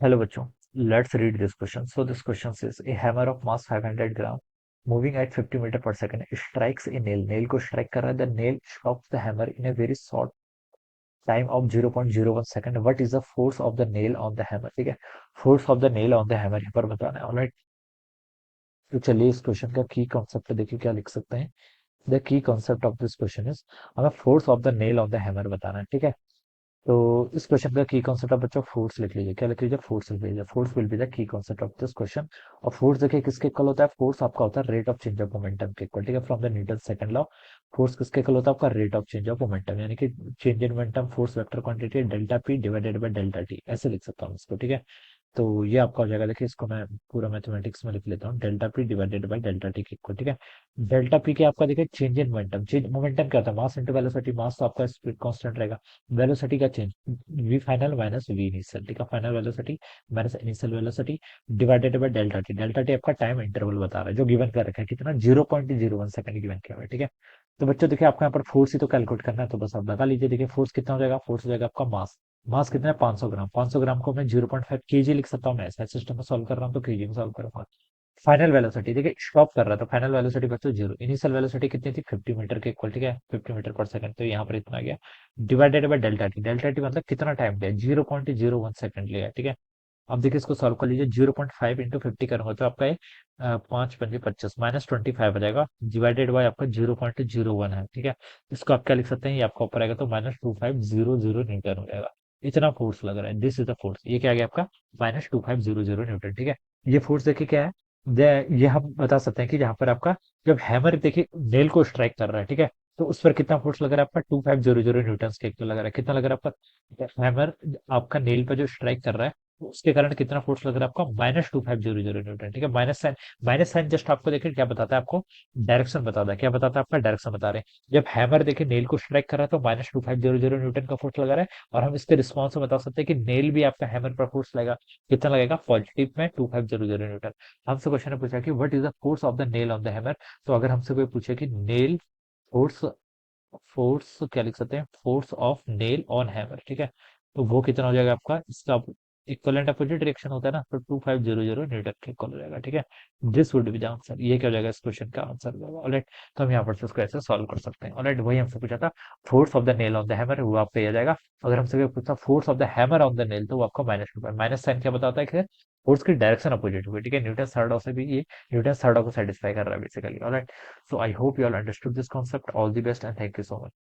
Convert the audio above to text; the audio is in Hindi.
Hello बच्चों, let's read this question. So this question says a hammer of mass 500 gram moving at 50 meter per second strikes a nail. Nail को strike कर रहा है. The nail stops the hammer in a very short time of 0.01 second. What is the force of the nail on the hammer? ठीक है, force of the nail on the hammer यहाँ पर बताना है. Alright, तो चलिए इस क्वेश्चन का की कॉन्सेप्ट देखिए क्या लिख सकते हैं. The key concept of this question is हमें force of the nail on the hammer बताना है. ठीक है, तो इस क्वेश्चन का की कॉन्सेप्ट आप बच्चों फोर्स लिख लीजिए. क्या लिख लीजिए? फोर्स लिख लीजिए. Force will be the key concept of this question. और फोर्स देखिए किसके इक्वल होता है? फोर्स आपका होता है rate of change of momentum के इक्वल. ठीक है, from the Newton second law force किसके इक्वल होता है? आपका rate of change of momentum, यानी कि change in momentum force vector quantity delta P divided by delta T, ऐसे लिख सकता हूँ इसको. ठीक है, तो ये आपका हो जाएगा. देखिए इसको मैं पूरा मैथमेटिक्स में लिख लेता हूँ. Delta P divided by delta T के इक्वल. ठीक है, डेल्टा पी के आपका देखिए change in momentum. Change momentum क्या होता है? Mass into velocity. मास तो आपका स्पीड कांस्टेंट रहेगा. वेलोसिटी का change V final minus V initial. ठीक है, final velocity minus initial velocity divided by delta T. Delta T आपका टाइम इंटरवल बता रहा है जो गिवन कर रखा है. कितना? 0.01 सेकंड गिवन किया हुआ है. ठीक है, तो बच्चों देखिए आपको यहाँ पर फोर्स ही तो कैलकुलेट करना है, तो बस आप लगा लीजिए. देखिए फोर्स कितना हो जाएगा? फोर्स हो जाएगा आपका मास. मास कितना है? 500 ग्राम. 500 ग्राम को मैं 0.5 केजी लिख सकता हूँ. मैं ऐसा सिस्टम में सॉल्व कर रहा हूँ तो केजी में सॉल्व करूंगा. फाइनल वेलोसिटी देखिए स्टॉप कर रहा था. फाइनल वेलोसिटी बच्चों जीरो. इनिशियल वेलोसिटी कितनी थी? 50 मीटर के इक्वल. ठीक है, 50 मीटर पर सेकंड, तो यहाँ पर इतना गया. Divided by delta T. Delta T मतलब कितना टाइम लिया? 0.01 सेकंड लिया. ठीक है, अब देखिए इसको सॉल्व कर लीजिए. 0.5 इंटू 50 करूंगा तो आपका ये 5×5 = 25 -25 हो जाएगा. डिवाइडेड बाय आपका 0.01 है. ठीक है, इसको आप क्या लिख सकते हैं? ये आपका ऊपर आएगा तो -2500 न्यूटन हो जाएगा. इतना फोर्स लग रहा है. This is the force. ये क्या आ गया आपका? -2500 न्यूटन. ठीक है, ये फोर्स देखिए क्या है? ये हम बता सकते हैं कि जहां पर आपका जब हैमर देखिए नेल को स्ट्राइक कर रहा है. ठीक है, तो उस पर कितना फोर्स लग रहा है आपका? 2500 न्यूटन के इक्वल लग रहा है. कितना लग रहा है आपका? हैमर आपका नेल पर जो स्ट्राइक कर रहा है तो उसके कारण कितना फोर्स लग रहा है आपका? -2500 न्यूटन. ठीक है, माइनस साइन जस्ट आपको देखिए क्या बताता है? आपको डायरेक्शन बताता है. क्या बताता है? आपका डायरेक्शन बता रहे हैं. जब हैमर देखिए नेल को स्ट्राइक कर रहा है तो -2500 न्यूटन का फोर्स लगा रहा है. और हम इसके रिस्पॉन्स में बता सकते हैं कि नेल भी आपका हैमर पर फोर्स लगेगा. कितना लगेगा? पॉजिटिव में 2500 न्यूटन. हमसे क्वेश्चन ने पूछा कि what is the force of the nail on the hammer. तो अगर हमसे कोई पूछे कि नेल फोर्स, फोर्स क्या लिख सकते हैं? Force of nail on hammer. ठीक है, तो वो कितना हो जाएगा आपका? इसका इक्वलेंट अपोजिट रिएक्शन होता है ना, तो 2500 न्यूटन के इक्वल हो जाएगा. ठीक है, this would be the answer. ये क्या हो जाएगा? इस क्वेश्चन का आंसर होगा. ऑलराइट, तो हम यहाँ पर से उसको ऐसे सॉल्व कर सकते हैं. ऑलराइट, वही हमसे पूछा था force of the nail on the hammer, वो आपका ये आ जाएगा. अगर हमसे कोई पूछा force of the hammer on the nail तो वो आपका -2. माइनस साइन क्या बताता है कि फोर्स की डायरेक्शन अपोजिट होगी. ठीक है, न्यूटन थर्ड लॉ से भी ये न्यूटन थर्ड लॉ को सेटिस्फाई कर रहा है basically. Alright, so I hope you all understood this concept. All the best and thank you so much.